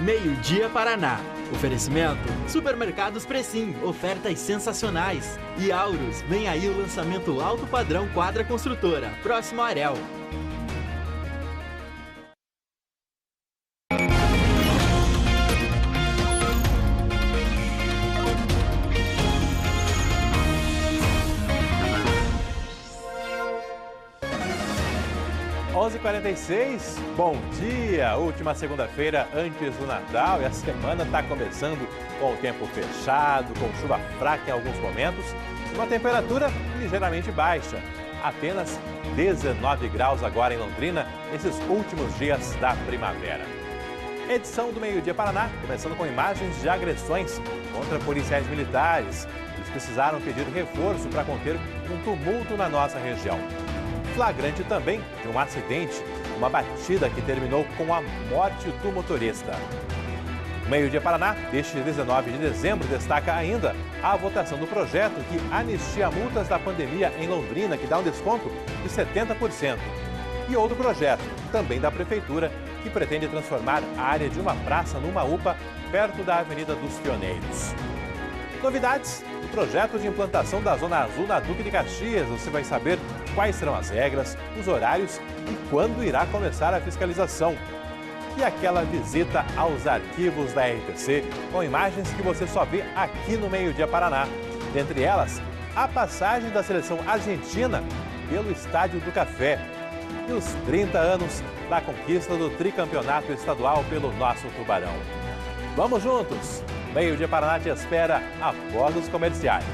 Meio-dia Paraná. Oferecimento: Supermercados Precim, ofertas sensacionais. E Aurus, vem aí o lançamento alto padrão Quadra Construtora, próximo a Arel. (11h46), bom dia! Última segunda-feira antes do Natal e a semana está começando com o tempo fechado, com chuva fraca em alguns momentos e uma temperatura ligeiramente baixa. Apenas 19 graus agora em Londrina, nesses últimos dias da primavera. Edição do Meio-Dia Paraná, começando com imagens de agressões contra policiais militares. Eles precisaram pedir reforço para conter um tumulto na nossa região. Flagrante também de um acidente, uma batida que terminou com a morte do motorista. O Meio-Dia Paraná, deste 19 de dezembro, destaca ainda a votação do projeto que anistia multas da pandemia em Londrina, que dá um desconto de 70%. E outro projeto, também da Prefeitura, que pretende transformar a área de uma praça numa UPA perto da Avenida dos Pioneiros. Novidades do projeto de implantação da Zona Azul na Duque de Caxias. Você vai saber quais serão as regras, os horários e quando irá começar a fiscalização. E aquela visita aos arquivos da RTC, com imagens que você só vê aqui no Meio-Dia Paraná. Dentre elas, a passagem da seleção argentina pelo Estádio do Café e os 30 anos da conquista do tricampeonato estadual pelo nosso Tubarão. Vamos juntos! Meio-Dia Paraná te espera após os comerciais.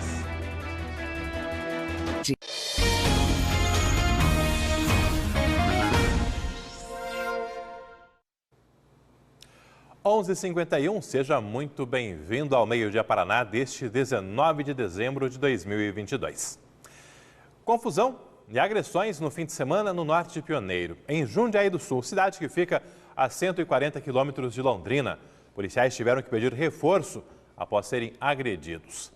(11h51), seja muito bem-vindo ao Meio-Dia Paraná deste 19 de dezembro de 2022. Confusão e agressões no fim de semana no norte de Pioneiro, em Jundiaí do Sul, cidade que fica a 140 quilômetros de Londrina. Policiais tiveram que pedir reforço após serem agredidos.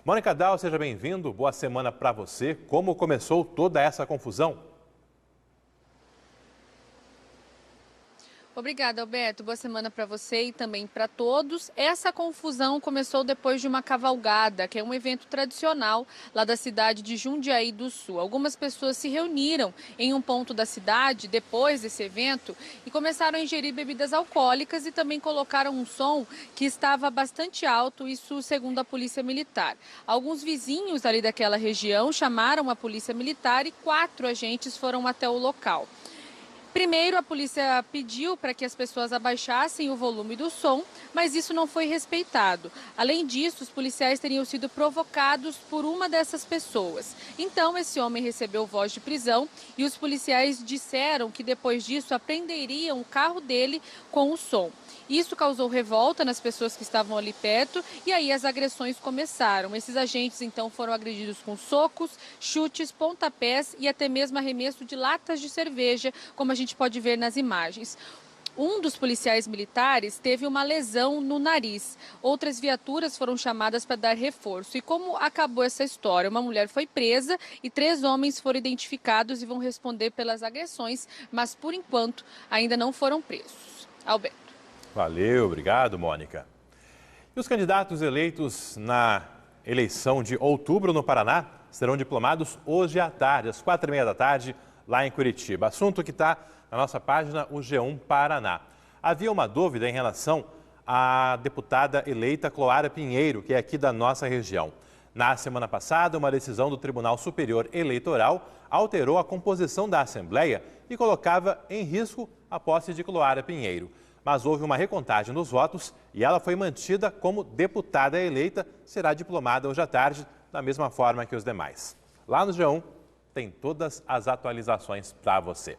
Mônica Dal, seja bem-vindo. Boa semana para você. Como começou toda essa confusão? Obrigada, Alberto. Boa semana para você e também para todos. Essa confusão começou depois de uma cavalgada, que é um evento tradicional lá da cidade de Jundiaí do Sul. Algumas pessoas se reuniram em um ponto da cidade depois desse evento e começaram a ingerir bebidas alcoólicas e também colocaram um som que estava bastante alto, isso segundo a Polícia Militar. Alguns vizinhos ali daquela região chamaram a Polícia Militar e 4 agentes foram até o local. Primeiro, a polícia pediu para que as pessoas abaixassem o volume do som, mas isso não foi respeitado. Além disso, os policiais teriam sido provocados por uma dessas pessoas. Então, esse homem recebeu voz de prisão e os policiais disseram que depois disso apreenderiam o carro dele com o som. Isso causou revolta nas pessoas que estavam ali perto e aí as agressões começaram. Esses agentes então foram agredidos com socos, chutes, pontapés e até mesmo arremesso de latas de cerveja, como a gente pode ver nas imagens. Um dos policiais militares teve uma lesão no nariz. Outras viaturas foram chamadas para dar reforço. E como acabou essa história? Uma mulher foi presa e 3 homens foram identificados e vão responder pelas agressões, mas por enquanto ainda não foram presos. Alberto. Valeu, obrigado, Mônica. E os candidatos eleitos na eleição de outubro no Paraná serão diplomados hoje à tarde, às 4h30 da tarde, lá em Curitiba. Assunto que está na nossa página, o G1 Paraná. Havia uma dúvida em relação à deputada eleita Cloara Pinheiro, que é aqui da nossa região. Na semana passada, uma decisão do Tribunal Superior Eleitoral alterou a composição da Assembleia e colocava em risco a posse de Cloara Pinheiro. Mas houve uma recontagem dos votos e ela foi mantida como deputada eleita, será diplomada hoje à tarde, da mesma forma que os demais. Lá no G1 tem todas as atualizações para você.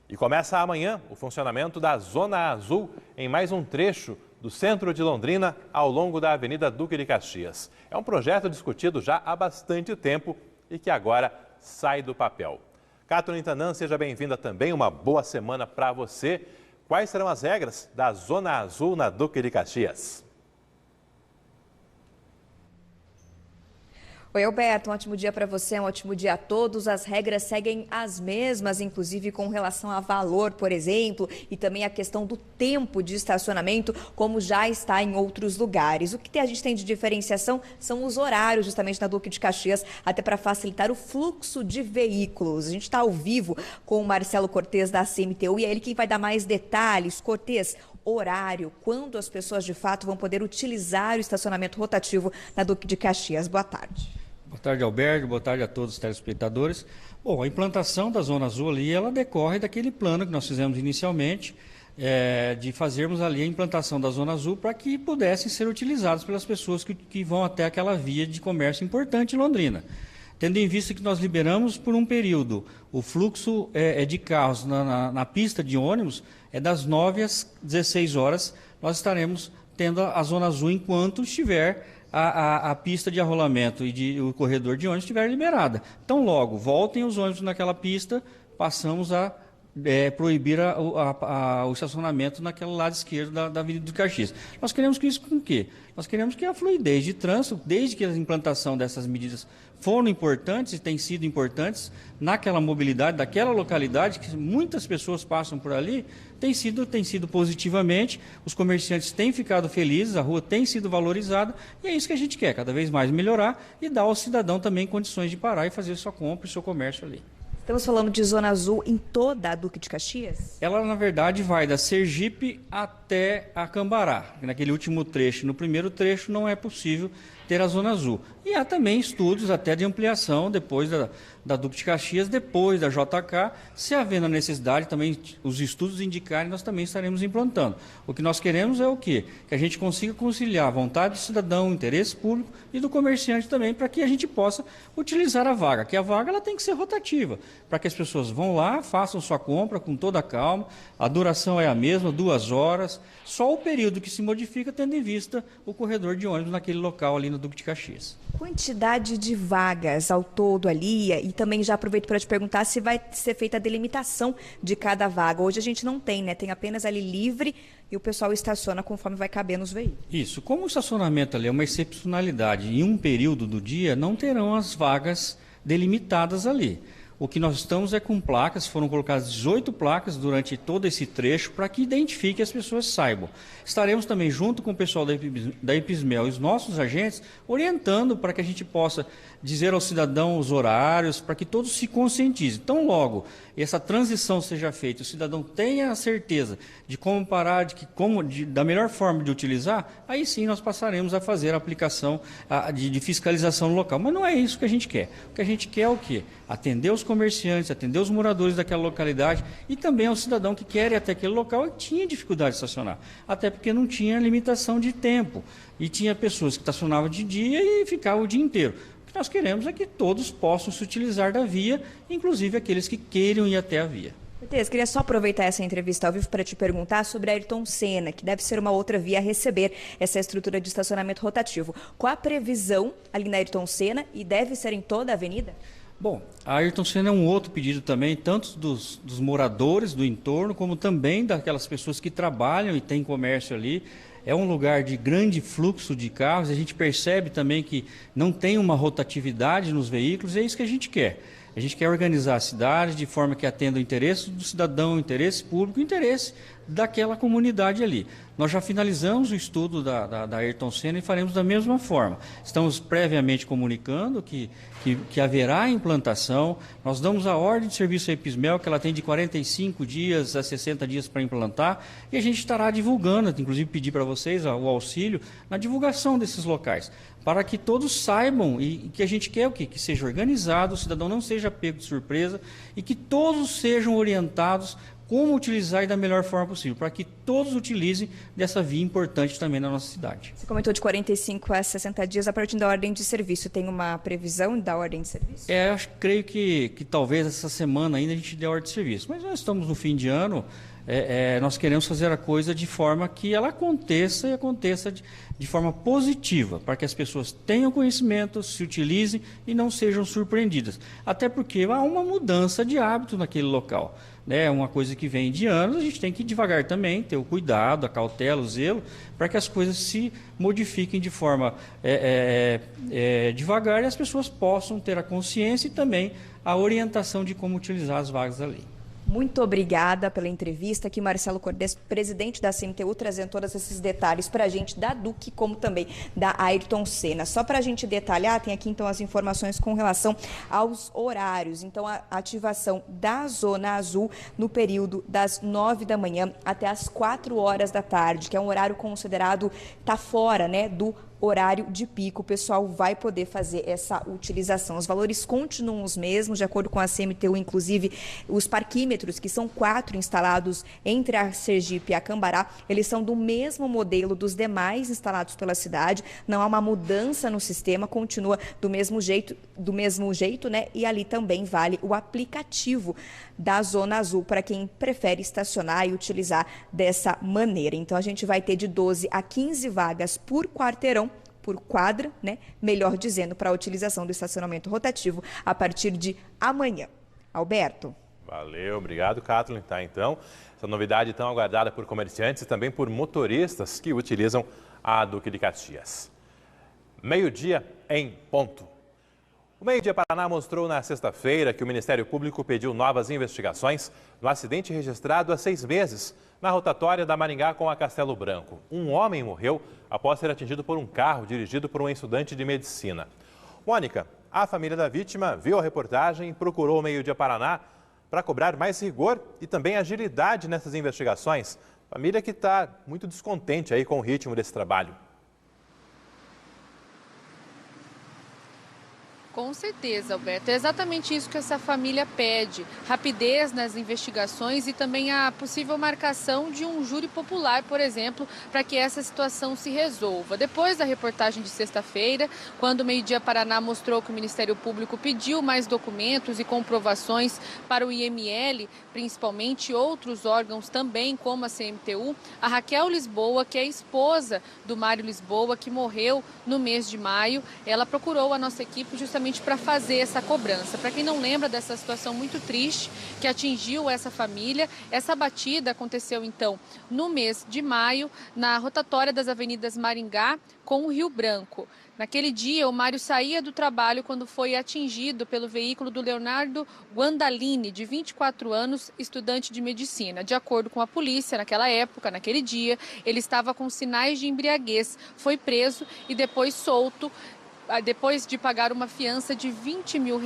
E começa amanhã o funcionamento da Zona Azul em mais um trecho do centro de Londrina ao longo da Avenida Duque de Caxias. É um projeto discutido já há bastante tempo e que agora sai do papel. Catherine Tanan, seja bem-vinda também, uma boa semana para você. Quais serão as regras da Zona Azul na Duque de Caxias? Oi, Alberto, um ótimo dia para você, um ótimo dia a todos. As regras seguem as mesmas, inclusive com relação a valor, por exemplo, e também a questão do tempo de estacionamento, como já está em outros lugares. O que a gente tem de diferenciação são os horários, justamente na Duque de Caxias, até para facilitar o fluxo de veículos. A gente está ao vivo com o Marcelo Cortez, da CMTU, e é ele quem vai dar mais detalhes. Cortez, horário, quando as pessoas de fato vão poder utilizar o estacionamento rotativo na Duque de Caxias. Boa tarde. Boa tarde, Alberto. Boa tarde a todos os telespectadores. Bom, a implantação da Zona Azul ali, ela decorre daquele plano que nós fizemos inicialmente, de fazermos ali a implantação da Zona Azul para que pudessem ser utilizados pelas pessoas que vão até aquela via de comércio importante em Londrina. Tendo em vista que nós liberamos por um período o fluxo de carros na pista de ônibus, das 9 às 16 horas, nós estaremos tendo a Zona Azul enquanto estiver a pista de arrolamento e o corredor de ônibus estiver liberada. Então, logo, voltem os ônibus naquela pista, passamos a proibir o estacionamento naquele lado esquerdo da Avenida de Caxias. Nós queremos que isso com o quê? Nós queremos que a fluidez de trânsito, desde que a implantação dessas medidas foram importantes e têm sido importantes naquela mobilidade, daquela localidade, que muitas pessoas passam por ali, tem sido positivamente, os comerciantes têm ficado felizes, a rua tem sido valorizada, e é isso que a gente quer, cada vez mais melhorar e dar ao cidadão também condições de parar e fazer sua compra e seu comércio ali. Estamos falando de Zona Azul em toda a Duque de Caxias? Ela, na verdade, vai da Sergipe até a Cambará. Naquele último trecho, no primeiro trecho, não é possível ter a Zona Azul. E há também estudos até de ampliação depois da Duque de Caxias, depois da JK. Se havendo a necessidade, também os estudos indicarem, nós também estaremos implantando. O que nós queremos é o quê? Que a gente consiga conciliar a vontade do cidadão, o interesse público e do comerciante também, para que a gente possa utilizar a vaga. Que a vaga ela tem que ser rotativa, para que as pessoas vão lá, façam sua compra com toda a calma. A duração é a mesma, 2 horas. Só o período que se modifica, tendo em vista o corredor de ônibus naquele local ali no Duque de Caxias. Quantidade de vagas ao todo ali, e também já aproveito para te perguntar se vai ser feita a delimitação de cada vaga. Hoje a gente não tem, né? Tem apenas ali livre e o pessoal estaciona conforme vai caber nos veículos. Isso. Como o estacionamento ali é uma excepcionalidade, em um período do dia não terão as vagas delimitadas ali. O que nós estamos é com placas, foram colocadas 18 placas durante todo esse trecho para que identifique e as pessoas saibam. Estaremos também junto com o pessoal da Epismel e os nossos agentes, orientando para que a gente possa dizer ao cidadão os horários, para que todos se conscientizem. Então, logo essa transição seja feita, o cidadão tenha a certeza de como parar, da melhor forma de utilizar, aí sim nós passaremos a fazer a aplicação de fiscalização no local. Mas não é isso que a gente quer. O que a gente quer é o quê? Atender os comerciantes, atender os moradores daquela localidade e também ao cidadão que quer ir até aquele local e tinha dificuldade de estacionar. Até porque não tinha limitação de tempo. E tinha pessoas que estacionavam de dia e ficavam o dia inteiro. O que nós queremos é que todos possam se utilizar da via, inclusive aqueles que queiram ir até a via. Cortez, queria só aproveitar essa entrevista ao vivo para te perguntar sobre a Ayrton Senna, que deve ser uma outra via a receber essa estrutura de estacionamento rotativo. Qual a previsão ali na Ayrton Senna e deve ser em toda a avenida? Bom, a Ayrton Senna é um outro pedido também, tanto dos moradores do entorno, como também daquelas pessoas que trabalham e têm comércio ali. É um lugar de grande fluxo de carros, a gente percebe também que não tem uma rotatividade nos veículos, e é isso que a gente quer. A gente quer organizar a cidade de forma que atenda o interesse do cidadão, o interesse público, o interesse daquela comunidade ali. Nós já finalizamos o estudo da Ayrton Senna e faremos da mesma forma. Estamos previamente comunicando que haverá implantação. Nós damos a ordem de serviço à Epismel, que ela tem de 45 dias a 60 dias para implantar, e a gente estará divulgando, inclusive pedir para vocês o auxílio na divulgação desses locais, para que todos saibam e que a gente quer o quê? Que seja organizado, o cidadão não seja pego de surpresa e que todos sejam orientados como utilizar e da melhor forma possível, para que todos utilizem dessa via importante também na nossa cidade. Você comentou de 45 a 60 dias a partir da ordem de serviço. Tem uma previsão da ordem de serviço? Creio que talvez essa semana ainda a gente dê a ordem de serviço, mas nós estamos no fim de ano, nós queremos fazer a coisa de forma que ela aconteça e aconteça de forma positiva, para que as pessoas tenham conhecimento, se utilizem e não sejam surpreendidas. Até porque há uma mudança de hábito naquele local. É uma coisa que vem de anos, a gente tem que ir devagar também, ter o cuidado, a cautela, o zelo, para que as coisas se modifiquem de forma devagar e as pessoas possam ter a consciência e também a orientação de como utilizar as vagas da lei. Muito obrigada pela entrevista aqui, Marcelo Cordes, presidente da CMTU, trazendo todos esses detalhes para a gente da Duque, como também da Ayrton Senna. Só para a gente detalhar, tem aqui então as informações com relação aos horários. Então, a ativação da Zona Azul no período das 9 da manhã até as 4 horas da tarde, que é um horário considerado, está fora, né, do horário de pico. O pessoal vai poder fazer essa utilização. Os valores continuam os mesmos, de acordo com a CMTU, inclusive os parquímetros, que são 4 instalados entre a Sergipe e a Cambará, eles são do mesmo modelo dos demais instalados pela cidade, não há uma mudança no sistema, continua do mesmo jeito, né? E ali também vale o aplicativo da Zona Azul para quem prefere estacionar e utilizar dessa maneira. Então a gente vai ter de 12 a 15 vagas por quarteirão, por quadra, né? Melhor dizendo, para a utilização do estacionamento rotativo a partir de amanhã. Alberto. Valeu, obrigado, Kathleen. Tá, então, essa novidade tão aguardada por comerciantes e também por motoristas que utilizam a Duque de Caxias. Meio-dia em ponto. O Meio-Dia Paraná mostrou na sexta-feira que o Ministério Público pediu novas investigações no acidente registrado há 6 meses na rotatória da Maringá com a Castelo Branco. Um homem morreu após ser atingido por um carro dirigido por um estudante de medicina. Mônica, a família da vítima viu a reportagem e procurou o Meio-Dia Paraná para cobrar mais rigor e também agilidade nessas investigações. Família que está muito descontente aí com o ritmo desse trabalho. Com certeza, Alberto. É exatamente isso que essa família pede. Rapidez nas investigações e também a possível marcação de um júri popular, por exemplo, para que essa situação se resolva. Depois da reportagem de sexta-feira, quando o Meio-Dia Paraná mostrou que o Ministério Público pediu mais documentos e comprovações para o IML, principalmente outros órgãos também, como a CMTU, a Raquel Lisboa, que é esposa do Mário Lisboa, que morreu no mês de maio, ela procurou a nossa equipe justamente para fazer essa cobrança. Para quem não lembra dessa situação muito triste que atingiu essa família, essa batida aconteceu então no mês de maio, na rotatória das avenidas Maringá com o Rio Branco. Naquele dia, o Mário saía do trabalho quando foi atingido pelo veículo do Leonardo Guandalini, de 24 anos, estudante de medicina. De acordo com a polícia, naquela época, naquele dia, ele estava com sinais de embriaguez, foi preso e depois solto, depois de pagar uma fiança de R$20 mil.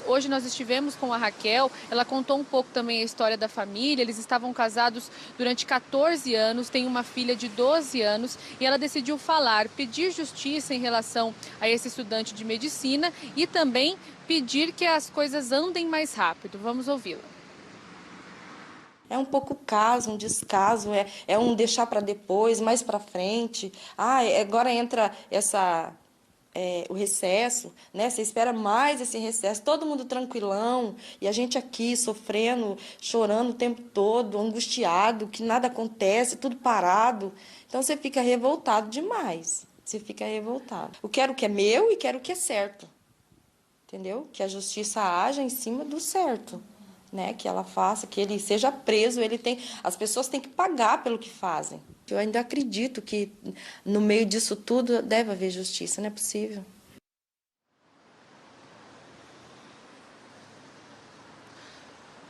Hoje nós estivemos com a Raquel, ela contou um pouco também a história da família. Eles estavam casados durante 14 anos, têm uma filha de 12 anos e ela decidiu falar, pedir justiça em relação a esse estudante de medicina e também pedir que as coisas andem mais rápido. Vamos ouvi-la. É um pouco caso, um descaso, é um deixar para depois, mais para frente. Agora entra o recesso, né? Você espera mais esse recesso, todo mundo tranquilão, e a gente aqui sofrendo, chorando o tempo todo, angustiado, que nada acontece, tudo parado. Então você fica revoltado demais, você fica revoltado. Eu quero o que é meu e quero o que é certo, entendeu? Que a justiça haja em cima do certo, né? Que ela faça, que ele seja preso, as pessoas têm que pagar pelo que fazem. Eu ainda acredito que no meio disso tudo deve haver justiça, não é possível.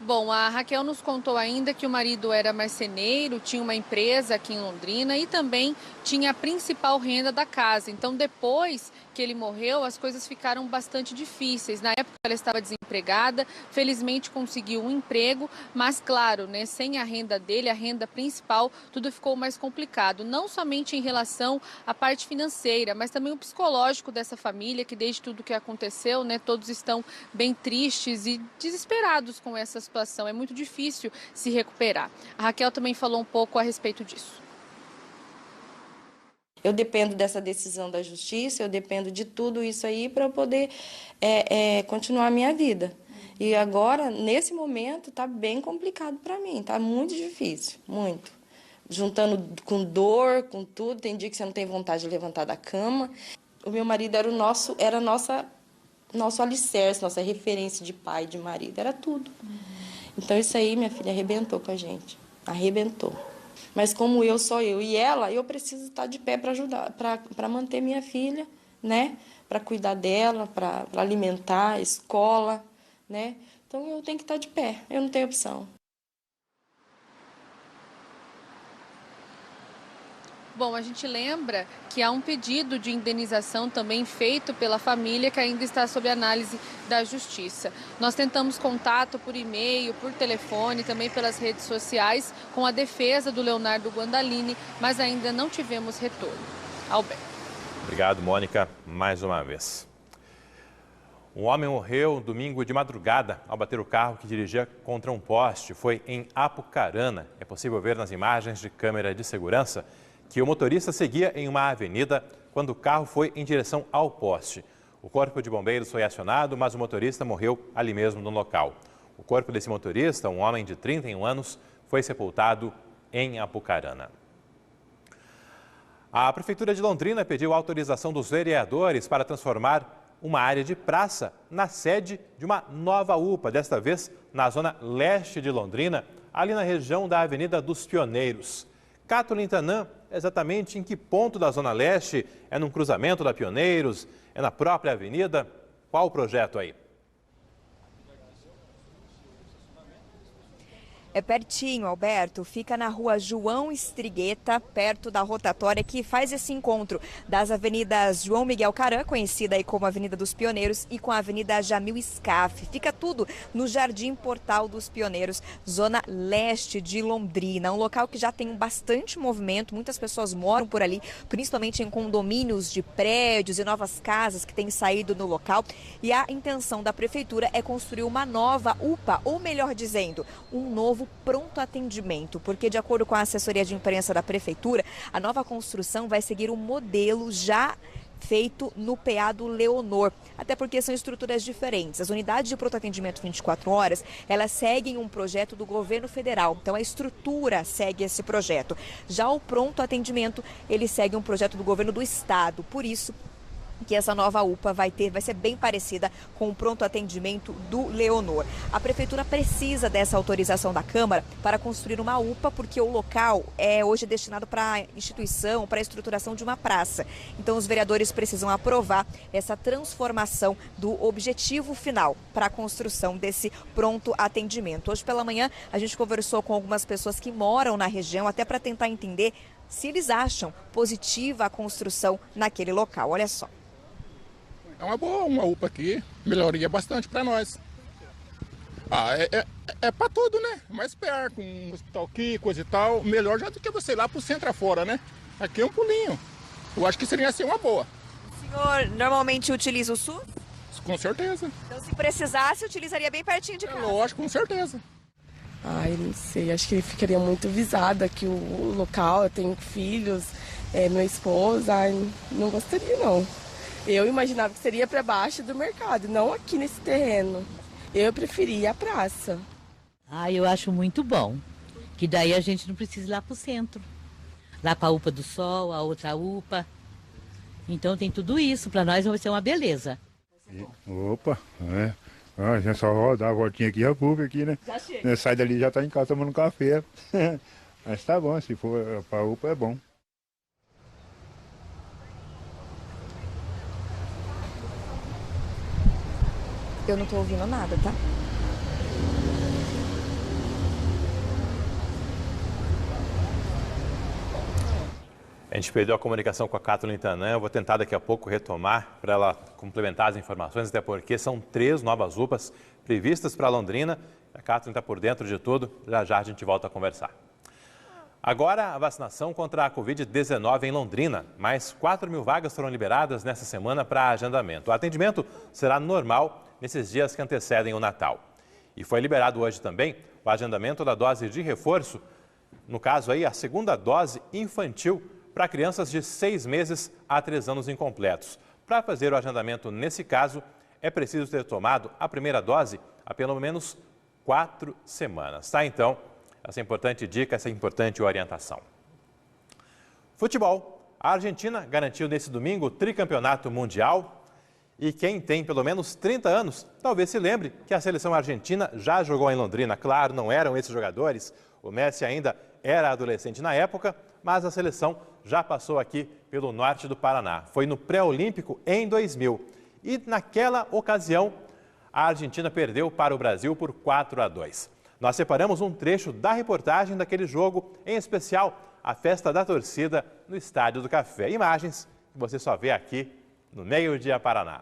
Bom, a Raquel nos contou ainda que o marido era marceneiro, tinha uma empresa aqui em Londrina e também tinha a principal renda da casa. Então, depois que ele morreu, as coisas ficaram bastante difíceis. Na época, ela estava desempregada, felizmente conseguiu um emprego, mas, claro, né, sem a renda dele, a renda principal, tudo ficou mais complicado. Não somente em relação à parte financeira, mas também o psicológico dessa família, que desde tudo que aconteceu, né, todos estão bem tristes e desesperados com essa situação. É muito difícil se recuperar. A Raquel também falou um pouco a respeito disso. Eu dependo dessa decisão da justiça, eu dependo de tudo isso aí para eu poder continuar a minha vida. E agora, nesse momento, está bem complicado para mim, está muito difícil, muito. Juntando com dor, com tudo, tem dia que você não tem vontade de levantar da cama. O meu marido era nosso alicerce, nossa referência de pai, de marido, era tudo. Então isso aí, minha filha, arrebentou com a gente, arrebentou. Mas como eu sou eu e ela, eu preciso estar de pé para ajudar, para manter minha filha, né? Para cuidar dela, para alimentar, escola, né? Então eu tenho que estar de pé, eu não tenho opção. Bom, a gente lembra que há um pedido de indenização também feito pela família que ainda está sob análise da Justiça. Nós tentamos contato por e-mail, por telefone, também pelas redes sociais com a defesa do Leonardo Guandalini, mas ainda não tivemos retorno. Alberto. Obrigado, Mônica, mais uma vez. Um homem morreu domingo de madrugada ao bater o carro que dirigia contra um poste. Foi em Apucarana. É possível ver nas imagens de câmera de segurança que o motorista seguia em uma avenida quando o carro foi em direção ao poste. O corpo de bombeiros foi acionado, mas o motorista morreu ali mesmo no local. O corpo desse motorista, um homem de 31 anos, foi sepultado em Apucarana. A Prefeitura de Londrina pediu autorização dos vereadores para transformar uma área de praça na sede de uma nova UPA, desta vez na zona leste de Londrina, ali na região da Avenida dos Pioneiros. Cátulo Tanã, exatamente em que ponto da Zona Leste? É num cruzamento da Pioneiros? É na própria avenida? Qual o projeto aí? É pertinho, Alberto, fica na rua João Estrigueta, perto da rotatória que faz esse encontro das avenidas João Miguel Caran, conhecida aí como Avenida dos Pioneiros, e com a Avenida Jamil Scaff. Fica tudo no Jardim Portal dos Pioneiros, zona leste de Londrina. Um local que já tem bastante movimento, muitas pessoas moram por ali, principalmente em condomínios de prédios e novas casas que têm saído no local. E a intenção da Prefeitura é construir uma nova UPA, ou melhor dizendo, um novo pronto atendimento, porque de acordo com a assessoria de imprensa da Prefeitura, a nova construção vai seguir um modelo já feito no PA do Leonor, até porque são estruturas diferentes. As unidades de pronto atendimento 24 horas, elas seguem um projeto do governo federal, então a estrutura segue esse projeto. Já o pronto atendimento, ele segue um projeto do governo do estado, por isso que essa nova UPA vai ser bem parecida com o pronto atendimento do Leonor. A Prefeitura precisa dessa autorização da Câmara para construir uma UPA, porque o local é hoje destinado para a instituição, para a estruturação de uma praça. Então os vereadores precisam aprovar essa transformação do objetivo final para a construção desse pronto atendimento. Hoje pela manhã a gente conversou com algumas pessoas que moram na região, até para tentar entender se eles acham positiva a construção naquele local. Olha só. É uma boa, uma UPA aqui, melhoria bastante para nós. É para tudo, né? Mais perto, com um hospital aqui, coisa e tal. Melhor já do que você ir lá pro centro afora, né? Aqui é um pulinho. Eu acho que seria assim uma boa. O senhor normalmente utiliza o SUS? Com certeza. Então se precisasse, utilizaria bem pertinho de casa. Lógico, com certeza. Ai, não sei, acho que ele ficaria muito visado aqui o local, eu tenho filhos, meu esposo, não gostaria não. Eu imaginava que seria para baixo do mercado, não aqui nesse terreno. Eu preferia a praça. Eu acho muito bom, que daí a gente não precisa ir lá para o centro. Lá para a UPA do Sol, a outra UPA. Então tem tudo isso, para nós vai ser uma beleza. Opa, a gente só dá a voltinha aqui e a PUC aqui, né? Já chega. Sai dali já tá em casa tomando café. Mas tá bom, se for para a UPA é bom. Eu não tô ouvindo nada, tá? A gente perdeu a comunicação com a Cátulo Tanã. Eu vou tentar daqui a pouco retomar para ela complementar as informações, até porque são 3 novas UPAs previstas para Londrina. A Cátulo está por dentro de tudo. Já já a gente volta a conversar. Agora, a vacinação contra a Covid-19 em Londrina. Mais 4.000 vagas foram liberadas nessa semana para agendamento. O atendimento será normal nesses dias que antecedem o Natal. E foi liberado hoje também o agendamento da dose de reforço, no caso aí a segunda dose infantil para crianças de 6 meses a 3 anos incompletos. Para fazer o agendamento nesse caso, é preciso ter tomado a primeira dose há pelo menos 4 semanas. Tá, então, essa importante dica, essa importante orientação. Futebol. A Argentina garantiu nesse domingo o tricampeonato mundial. E quem tem pelo menos 30 anos, talvez se lembre que a seleção argentina já jogou em Londrina. Claro, não eram esses jogadores. O Messi ainda era adolescente na época, mas a seleção já passou aqui pelo norte do Paraná. Foi no pré-olímpico em 2000. E naquela ocasião, a Argentina perdeu para o Brasil por 4-2. Nós separamos um trecho da reportagem daquele jogo, em especial a festa da torcida no Estádio do Café. Imagens que você só vê aqui no Meio Dia Paraná.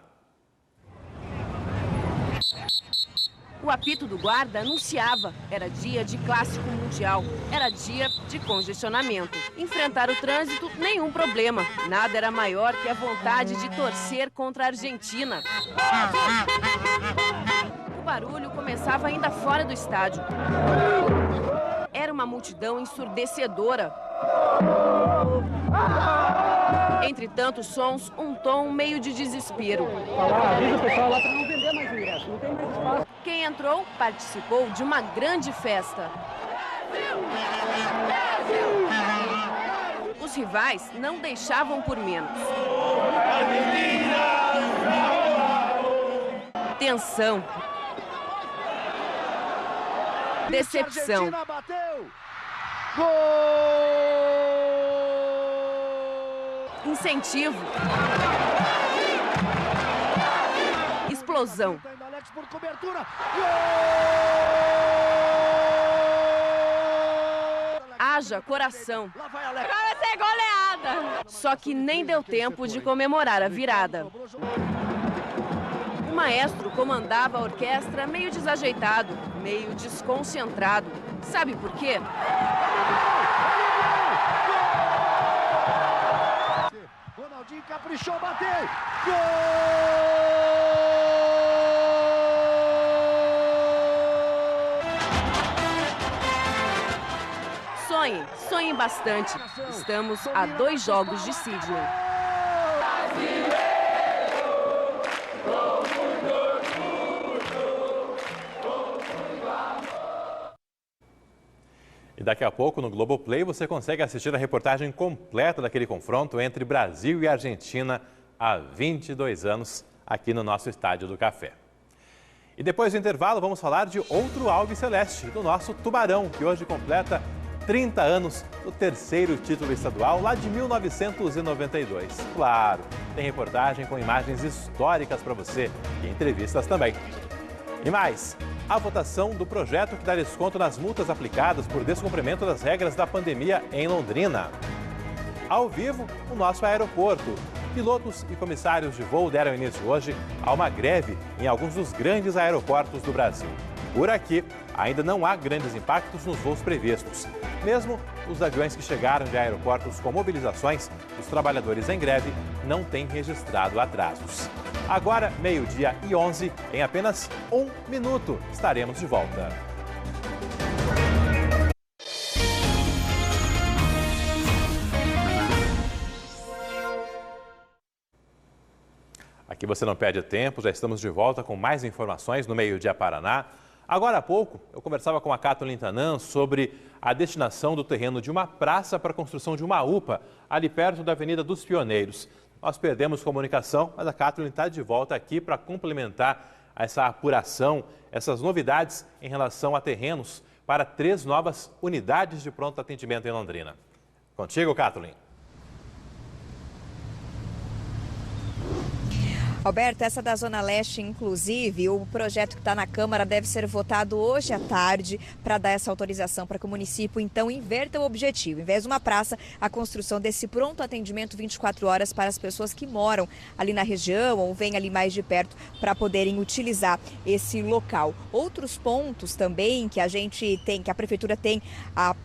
O apito do guarda anunciava. Era dia de clássico mundial. Era dia de congestionamento. Enfrentar o trânsito, nenhum problema. Nada era maior que a vontade de torcer contra a Argentina. O barulho começava ainda fora do estádio. Era uma multidão ensurdecedora. Entre tantos sons, um tom meio de desespero. Quem entrou participou de uma grande festa. Os rivais não deixavam por menos. Tensão. Decepção. Incentivo. Explosão. Haja coração. Vai ser goleada. Só que nem deu tempo de comemorar a virada. O maestro comandava a orquestra meio desajeitado, meio desconcentrado. Sabe por quê? Ronaldinho caprichou, bateu! Gol! Sonhem bastante. Estamos a 2 jogos de Sydney. E daqui a pouco, no Globoplay, você consegue assistir a reportagem completa daquele confronto entre Brasil e Argentina há 22 anos, aqui no nosso Estádio do Café. E depois do intervalo, vamos falar de outro albiceleste, do nosso Tubarão, que hoje completa 30 anos do 3º título estadual, lá de 1992. Claro, tem reportagem com imagens históricas para você e entrevistas também. E mais, a votação do projeto que dá desconto nas multas aplicadas por descumprimento das regras da pandemia em Londrina. Ao vivo, o nosso aeroporto. Pilotos e comissários de voo deram início hoje a uma greve em alguns dos grandes aeroportos do Brasil. Por aqui, ainda não há grandes impactos nos voos previstos. Mesmo os aviões que chegaram de aeroportos com mobilizações, os trabalhadores em greve não têm registrado atrasos. Agora, 12h11, em apenas 1 minuto, estaremos de volta. Aqui você não perde tempo, já estamos de volta com mais informações no Meio Dia Paraná. Agora há pouco, eu conversava com a Kathleen Tanan sobre a destinação do terreno de uma praça para a construção de uma UPA, ali perto da Avenida dos Pioneiros. Nós perdemos comunicação, mas a Kathleen está de volta aqui para complementar essa apuração, essas novidades em relação a terrenos para 3 novas unidades de pronto atendimento em Londrina. Contigo, Kathleen. Alberto, essa da Zona Leste, inclusive, o projeto que está na Câmara deve ser votado hoje à tarde para dar essa autorização para que o município, então, inverta o objetivo. Em vez de uma praça, a construção desse pronto atendimento 24 horas para as pessoas que moram ali na região ou vêm ali mais de perto para poderem utilizar esse local. Outros pontos também que a gente tem, que a Prefeitura tem a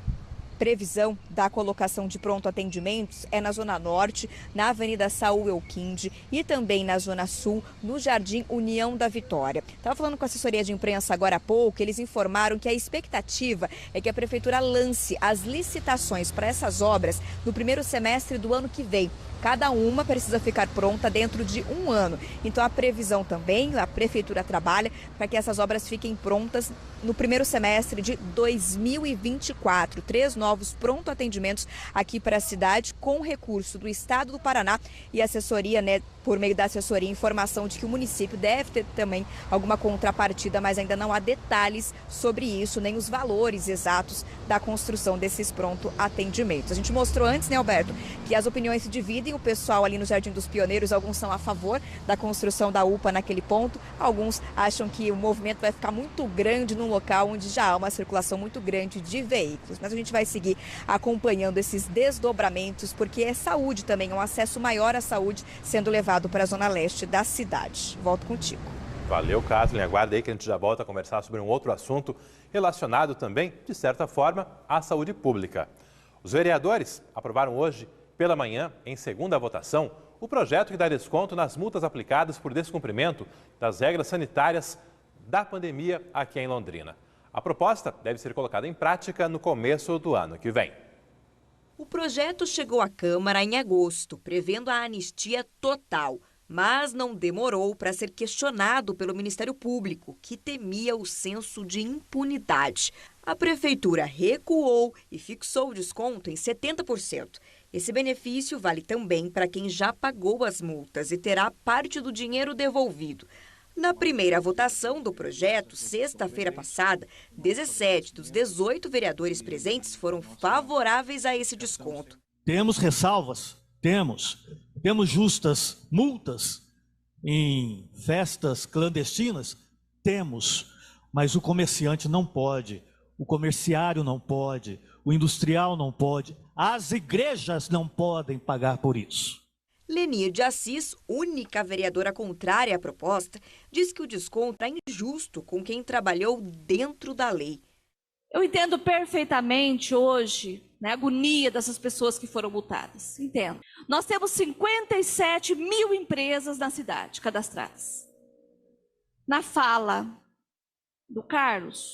previsão da colocação de pronto atendimentos é na Zona Norte, na Avenida Saúl Elquinde e também na Zona Sul, no Jardim União da Vitória. Estava falando com a assessoria de imprensa agora há pouco, eles informaram que a expectativa é que a Prefeitura lance as licitações para essas obras no primeiro semestre do ano que vem. Cada uma precisa ficar pronta dentro de um ano. Então a previsão também, a Prefeitura trabalha para que essas obras fiquem prontas no primeiro semestre de 2024. 3 novos pronto atendimentos aqui para a cidade com recurso do Estado do Paraná e assessoria, por meio da assessoria, informação de que o município deve ter também alguma contrapartida, mas ainda não há detalhes sobre isso, nem os valores exatos da construção desses pronto atendimentos. A gente mostrou antes, Alberto, que as opiniões se dividem. O pessoal ali no Jardim dos Pioneiros, alguns são a favor da construção da UPA naquele ponto, alguns acham que o movimento vai ficar muito grande num local onde já há uma circulação muito grande de veículos. Mas a gente vai seguir acompanhando esses desdobramentos, porque é saúde também, é um acesso maior à saúde sendo levado para a zona leste da cidade. Volto contigo. Valeu, Kathleen. Aguarda aí que a gente já volta a conversar sobre um outro assunto relacionado também, de certa forma, à saúde pública. Os vereadores aprovaram hoje pela manhã, em segunda votação, o projeto que dá desconto nas multas aplicadas por descumprimento das regras sanitárias da pandemia aqui em Londrina. A proposta deve ser colocada em prática no começo do ano que vem. O projeto chegou à Câmara em agosto, prevendo a anistia total, mas não demorou para ser questionado pelo Ministério Público, que temia o senso de impunidade. A Prefeitura recuou e fixou o desconto em 70%. Esse benefício vale também para quem já pagou as multas e terá parte do dinheiro devolvido. Na primeira votação do projeto, sexta-feira passada, 17 dos 18 vereadores presentes foram favoráveis a esse desconto. Temos ressalvas? Temos. Temos justas multas em festas clandestinas? Temos. Mas o comerciante não pode, o comerciário não pode, o industrial não pode, as igrejas não podem pagar por isso. Lenir de Assis, única vereadora contrária à proposta, diz que o desconto é injusto com quem trabalhou dentro da lei. Eu entendo perfeitamente hoje, a agonia dessas pessoas que foram multadas. Entendo. Nós temos 57 mil empresas na cidade cadastradas. Na fala do Carlos,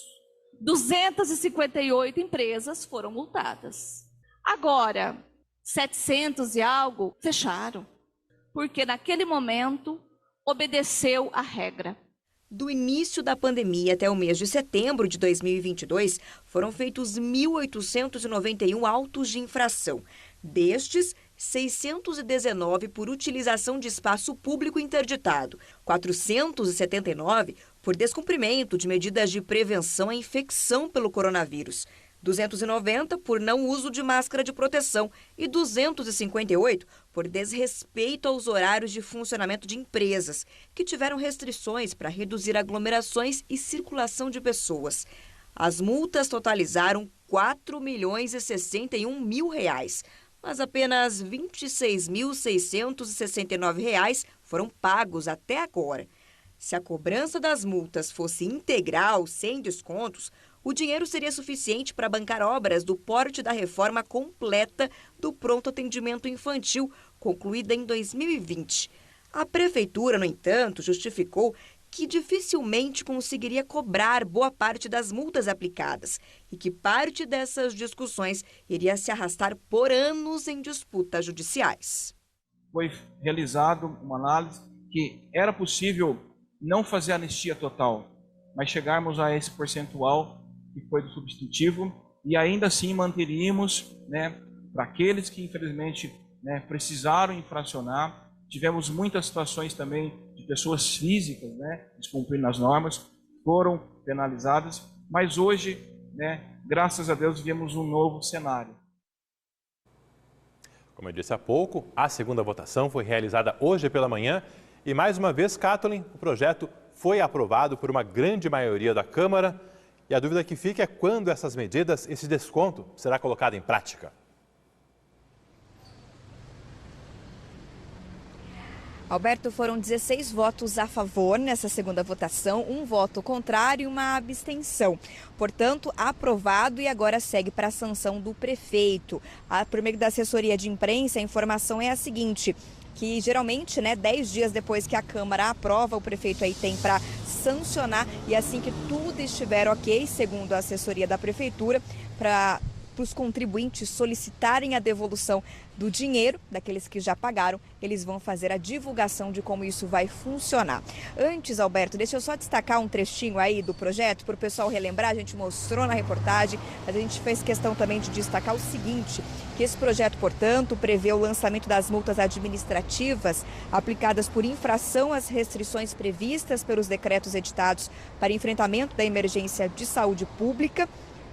258 empresas foram multadas. Agora, 700 e algo fecharam, porque naquele momento obedeceu a regra. Do início da pandemia até o mês de setembro de 2022, foram feitos 1.891 autos de infração. Destes, 619 por utilização de espaço público interditado, 479 por descumprimento de medidas de prevenção à infecção pelo coronavírus, 290 por não uso de máscara de proteção e 258 por desrespeito aos horários de funcionamento de empresas, que tiveram restrições para reduzir aglomerações e circulação de pessoas. As multas totalizaram R$4.061.000, mas apenas R$ 26.669 foram pagos até agora. Se a cobrança das multas fosse integral, sem descontos, o dinheiro seria suficiente para bancar obras do porte da reforma completa do pronto atendimento infantil, concluída em 2020. A Prefeitura, no entanto, justificou que dificilmente conseguiria cobrar boa parte das multas aplicadas e que parte dessas discussões iria se arrastar por anos em disputas judiciais. Foi realizada uma análise que era possível não fazer anistia total, mas chegarmos a esse percentual que foi do substitutivo e ainda assim manteríamos, para aqueles que infelizmente precisaram infracionar. Tivemos muitas situações também de pessoas físicas, descumprindo as normas, foram penalizadas, mas hoje, graças a Deus, vivemos um novo cenário. Como eu disse há pouco, a segunda votação foi realizada hoje pela manhã e, mais uma vez, Kathleen, o projeto foi aprovado por uma grande maioria da Câmara e a dúvida que fica é quando essas medidas, esse desconto, será colocado em prática. Alberto, foram 16 votos a favor nessa segunda votação, 1 voto contrário e uma abstenção. Portanto, aprovado e agora segue para a sanção do prefeito. Por meio da assessoria de imprensa, a informação é a seguinte, que geralmente, 10 dias depois que a Câmara aprova, o prefeito aí tem para sancionar e assim que tudo estiver ok, segundo a assessoria da prefeitura, para os contribuintes solicitarem a devolução do dinheiro, daqueles que já pagaram, eles vão fazer a divulgação de como isso vai funcionar. Antes, Alberto, deixa eu só destacar um trechinho aí do projeto, para o pessoal relembrar, a gente mostrou na reportagem, mas a gente fez questão também de destacar o seguinte, que esse projeto, portanto, prevê o lançamento das multas administrativas aplicadas por infração às restrições previstas pelos decretos editados para enfrentamento da emergência de saúde pública.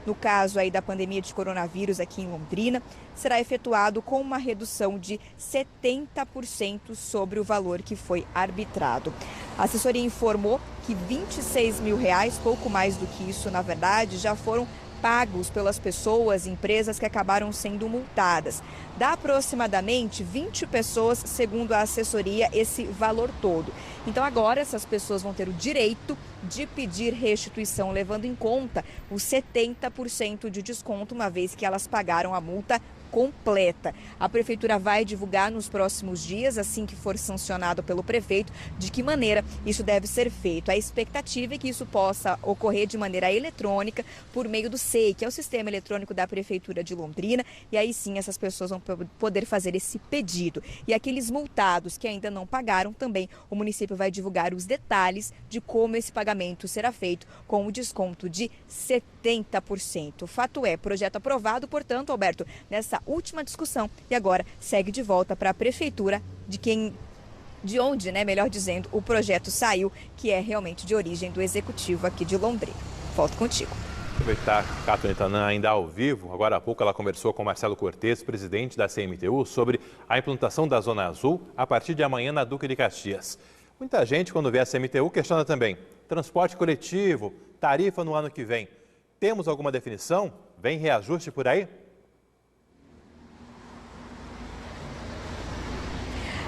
No caso aí da pandemia de coronavírus aqui em Londrina, será efetuado com uma redução de 70% sobre o valor que foi arbitrado. A assessoria informou que R$26 mil, pouco mais do que isso na verdade, já foram pagos pelas pessoas e empresas que acabaram sendo multadas. Dá aproximadamente 20 pessoas, segundo a assessoria, esse valor todo. Então agora essas pessoas vão ter o direito de pedir restituição, levando em conta os 70% de desconto, uma vez que elas pagaram a multa completa. A prefeitura vai divulgar nos próximos dias, assim que for sancionado pelo prefeito, de que maneira isso deve ser feito. A expectativa é que isso possa ocorrer de maneira eletrônica por meio do SEI, que é o Sistema Eletrônico da Prefeitura de Londrina, e aí sim essas pessoas vão poder fazer esse pedido. E aqueles multados que ainda não pagaram também, o município vai divulgar os detalhes de como esse pagamento será feito com o desconto de 70%. O fato é, projeto aprovado, portanto, Alberto, nessa última discussão e agora segue de volta para a prefeitura de onde, melhor dizendo, o projeto saiu, que é realmente de origem do executivo aqui de Londrina. Volto contigo. Aproveitar que a Tanã ainda ao vivo, agora há pouco ela conversou com Marcelo Cortes, presidente da CMTU, sobre a implantação da Zona Azul a partir de amanhã na Duque de Caxias. Muita gente, quando vê a CMTU, questiona também transporte coletivo, tarifa no ano que vem. Temos alguma definição? Vem reajuste por aí?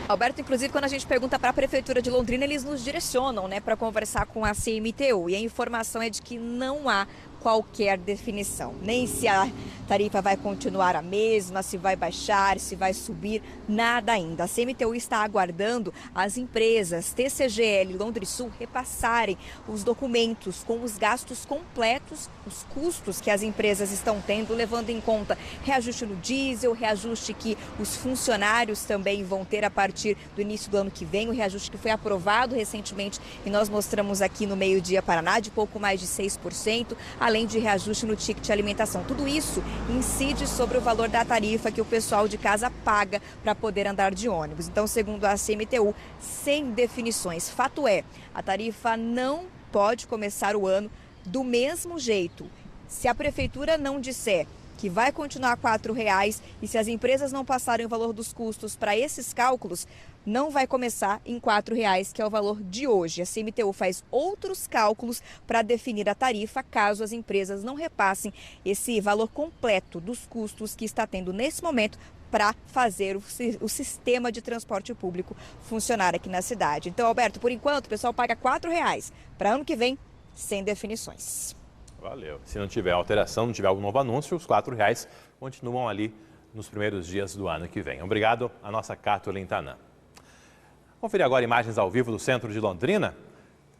Alberto, inclusive, quando a gente pergunta para a Prefeitura de Londrina, eles nos direcionam, para conversar com a CMTU. E a informação é de que não há qualquer definição, nem se a tarifa vai continuar a mesma, se vai baixar, se vai subir, nada ainda. A CMTU está aguardando as empresas TCGL e Londrisul repassarem os documentos com os gastos completos, os custos que as empresas estão tendo, levando em conta reajuste no diesel, reajuste que os funcionários também vão ter a partir do início do ano que vem, o reajuste que foi aprovado recentemente e nós mostramos aqui no Meio-Dia Paraná, de pouco mais de 6%, além de reajuste no ticket de alimentação. Tudo isso incide sobre o valor da tarifa que o pessoal de casa paga para poder andar de ônibus. Então, segundo a CMTU, sem definições. Fato é, a tarifa não pode começar o ano do mesmo jeito. Se a prefeitura não disser que vai continuar R$ 4,00 e se as empresas não passarem o valor dos custos para esses cálculos, não vai começar em R$ 4,00, que é o valor de hoje. A CMTU faz outros cálculos para definir a tarifa, caso as empresas não repassem esse valor completo dos custos que está tendo nesse momento para fazer o sistema de transporte público funcionar aqui na cidade. Então, Alberto, por enquanto, o pessoal paga R$ 4,00. Para ano que vem, sem definições. Valeu. Se não tiver alteração, não tiver algum novo anúncio, os R$ 4,00 continuam ali nos primeiros dias do ano que vem. Obrigado à nossa Catherine Tanã. Conferir agora imagens ao vivo do centro de Londrina.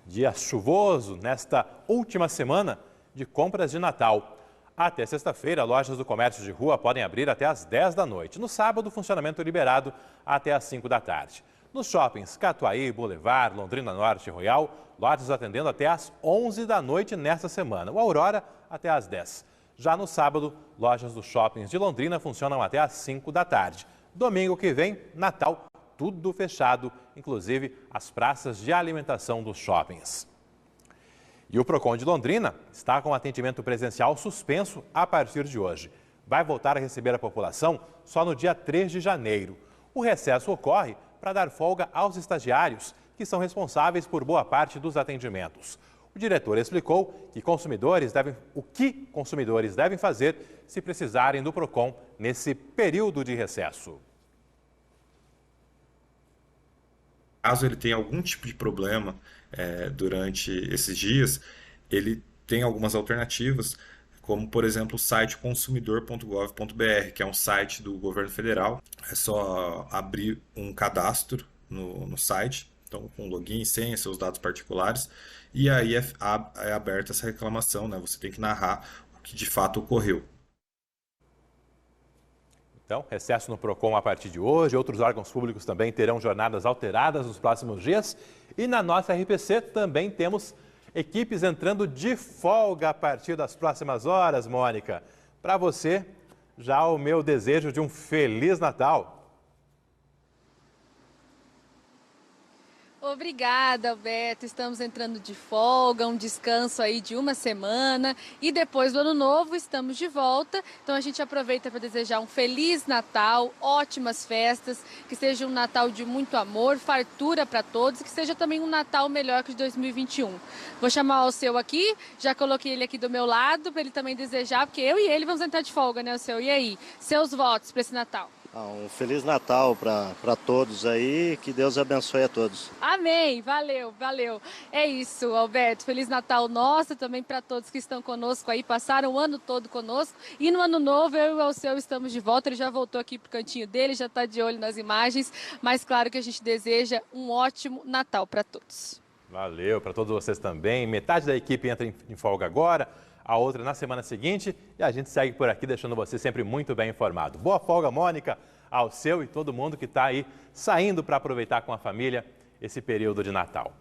Dia chuvoso nesta última semana de compras de Natal. Até sexta-feira, lojas do comércio de rua podem abrir até às 10 da noite. No sábado, funcionamento liberado até às 5 da tarde. Nos shoppings Catuaí, Boulevard, Londrina Norte e Royal, lojas atendendo até às 11 da noite nesta semana. O Aurora até às 10. Já no sábado, lojas dos shoppings de Londrina funcionam até às 5 da tarde. Domingo que vem, Natal, tudo fechado, inclusive as praças de alimentação dos shoppings. E o Procon de Londrina está com atendimento presencial suspenso a partir de hoje. Vai voltar a receber a população só no dia 3 de janeiro. O recesso ocorre para dar folga aos estagiários, que são responsáveis por boa parte dos atendimentos. O diretor explicou que o que consumidores devem fazer se precisarem do Procon nesse período de recesso. Caso ele tenha algum tipo de problema durante esses dias, ele tem algumas alternativas, como, por exemplo, o site consumidor.gov.br, que é um site do governo federal. É só abrir um cadastro no site, então com login, senha, seus dados particulares, e aí é aberta essa reclamação, né? Você tem que narrar o que de fato ocorreu. Então, recesso no PROCON a partir de hoje. Outros órgãos públicos também terão jornadas alteradas nos próximos dias. E na nossa RPC também temos equipes entrando de folga a partir das próximas horas, Mônica. Para você, já o meu desejo de um Feliz Natal. Obrigada, Alberto. Estamos entrando de folga, um descanso aí de uma semana e depois do Ano Novo estamos de volta. Então a gente aproveita para desejar um Feliz Natal, ótimas festas, que seja um Natal de muito amor, fartura para todos e que seja também um Natal melhor que o de 2021. Vou chamar o seu aqui, já coloquei ele aqui do meu lado para ele também desejar, porque eu e ele vamos entrar de folga, né, o seu? E aí, seus votos para esse Natal? Um Feliz Natal para todos aí, que Deus abençoe a todos. Amém, valeu, valeu. É isso, Alberto, Feliz Natal nosso, também para todos que estão conosco aí, passaram o ano todo conosco. E no Ano Novo, eu e o Alceu estamos de volta, ele já voltou aqui pro cantinho dele, já está de olho nas imagens, mas claro que a gente deseja um ótimo Natal para todos. Valeu, para todos vocês também. Metade da equipe entra em folga agora, a outra na semana seguinte, e a gente segue por aqui deixando você sempre muito bem informado. Boa folga, Mônica, Alceu e todo mundo que está aí saindo para aproveitar com a família esse período de Natal.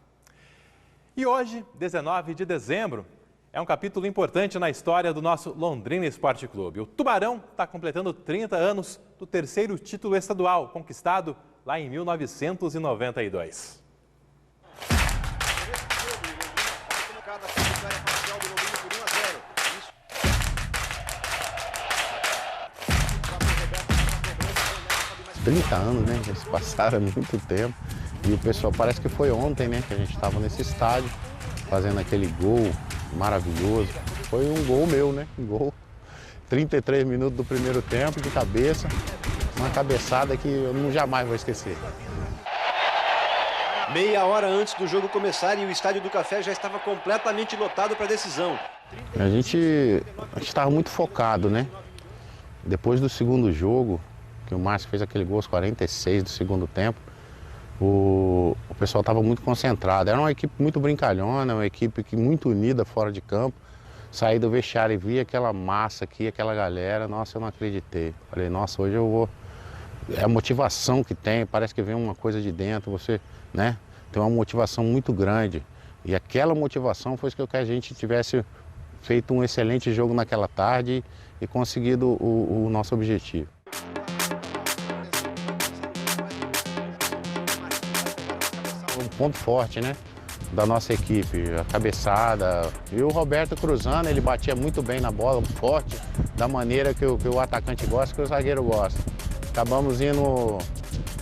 E hoje, 19 de dezembro, é um capítulo importante na história do nosso Londrina Esporte Clube. O Tubarão está completando 30 anos do terceiro título estadual, conquistado lá em 1992. Há 30 anos, né? Já se passaram muito tempo. E o pessoal, parece que foi ontem, né? Que a gente estava nesse estádio, fazendo aquele gol maravilhoso. Foi um gol meu, né? Um gol. 33 minutos do primeiro tempo, de cabeça. Uma cabeçada que eu jamais vou esquecer. Meia hora antes do jogo começar e o Estádio do Café já estava completamente lotado para a decisão. A gente estava muito focado, né? Depois do segundo jogo, que o Márcio fez aquele gol aos 46 do segundo tempo, o pessoal estava muito concentrado. Era uma equipe muito brincalhona, uma equipe muito unida fora de campo. Saí do vestiário e vi aquela massa aqui, aquela galera, nossa, eu não acreditei. Falei, nossa, hoje eu vou... É a motivação que tem, parece que vem uma coisa de dentro, você, né, tem uma motivação muito grande. E aquela motivação foi que a gente tivesse feito um excelente jogo naquela tarde e conseguido o nosso objetivo. Um ponto forte, né, da nossa equipe, a cabeçada. E o Roberto cruzando, ele batia muito bem na bola, forte, da maneira que o atacante gosta, que o zagueiro gosta. Acabamos indo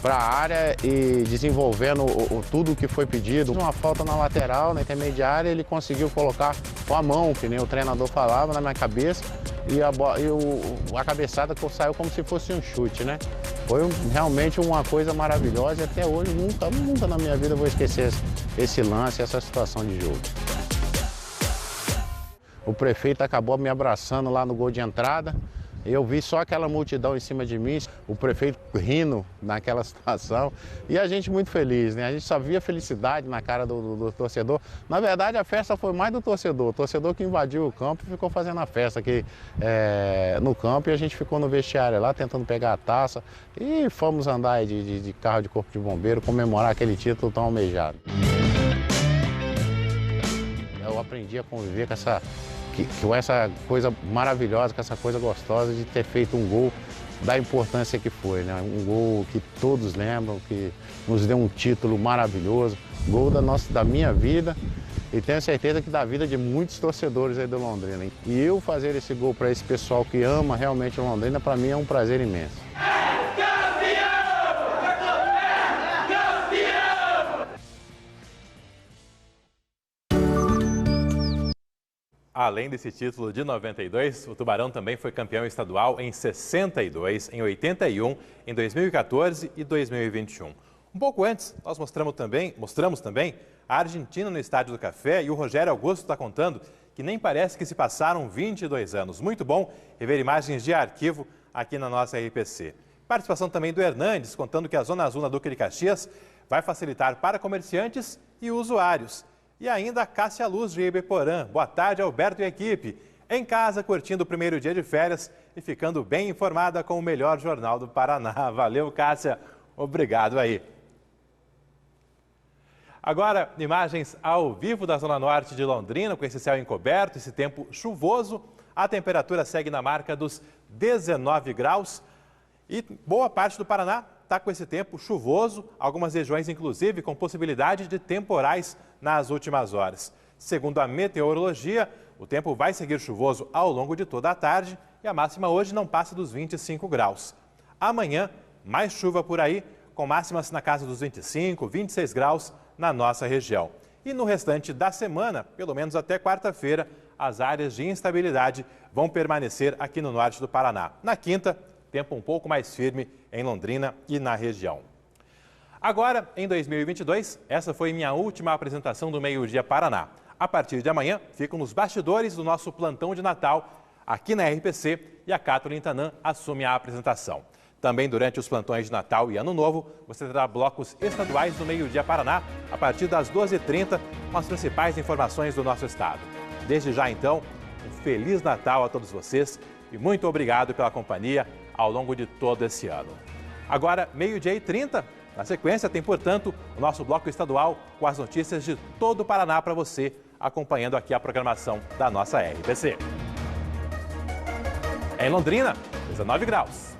para a área e desenvolvendo tudo o que foi pedido. Uma falta na lateral, na intermediária, ele conseguiu colocar com a mão, que nem o treinador falava, na minha cabeça, e a cabeçada saiu como se fosse um chute, né? Foi realmente uma coisa maravilhosa e até hoje nunca na minha vida vou esquecer esse lance, essa situação de jogo. O prefeito acabou me abraçando lá no gol de entrada. Eu vi só aquela multidão em cima de mim, o prefeito rindo naquela situação e a gente muito feliz, né? A gente só via felicidade na cara do torcedor. Na verdade, a festa foi mais do torcedor. O torcedor que invadiu o campo e ficou fazendo a festa aqui no campo e a gente ficou no vestiário lá tentando pegar a taça e fomos andar de carro de corpo de bombeiro, comemorar aquele título tão almejado. Eu aprendi a conviver com essa coisa maravilhosa, com essa coisa gostosa de ter feito um gol da importância que foi, né? Um gol que todos lembram, que nos deu um título maravilhoso, gol da minha vida e tenho certeza que da vida de muitos torcedores aí do Londrina. E eu fazer esse gol para esse pessoal que ama realmente o Londrina, para mim é um prazer imenso. Além desse título de 92, o Tubarão também foi campeão estadual em 62, em 81, em 2014 e 2021. Um pouco antes, nós mostramos também a Argentina no Estádio do Café e o Rogério Augusto está contando que nem parece que se passaram 22 anos. Muito bom rever imagens de arquivo aqui na nossa RPC. Participação também do Hernandes, contando que a Zona Azul na Duque de Caxias vai facilitar para comerciantes e usuários. E ainda a Cássia Luz de Ibiporã. Boa tarde, Alberto e equipe. Em casa, curtindo o primeiro dia de férias e ficando bem informada com o melhor jornal do Paraná. Valeu, Cássia. Obrigado aí. Agora, imagens ao vivo da Zona Norte de Londrina, com esse céu encoberto, esse tempo chuvoso. A temperatura segue na marca dos 19 graus e boa parte do Paraná está com esse tempo chuvoso, algumas regiões inclusive com possibilidade de temporais nas últimas horas. Segundo a meteorologia, o tempo vai seguir chuvoso ao longo de toda a tarde e a máxima hoje não passa dos 25 graus. Amanhã, mais chuva por aí, com máximas na casa dos 25, 26 graus na nossa região. E no restante da semana, pelo menos até quarta-feira, as áreas de instabilidade vão permanecer aqui no norte do Paraná. Na quinta, tempo um pouco mais firme em Londrina e na região. Agora, em 2022, essa foi minha última apresentação do Meio Dia Paraná. A partir de amanhã, fico nos bastidores do nosso plantão de Natal aqui na RPC e a Cátulo Intanã assume a apresentação. Também durante os plantões de Natal e Ano Novo, você terá blocos estaduais do Meio Dia Paraná a partir das 12h30 com as principais informações do nosso estado. Desde já, então, um Feliz Natal a todos vocês e muito obrigado pela companhia ao longo de todo esse ano. Agora, 12h30, na sequência tem, portanto, o nosso bloco estadual com as notícias de todo o Paraná para você, acompanhando aqui a programação da nossa RPC. Em Londrina, 19 graus.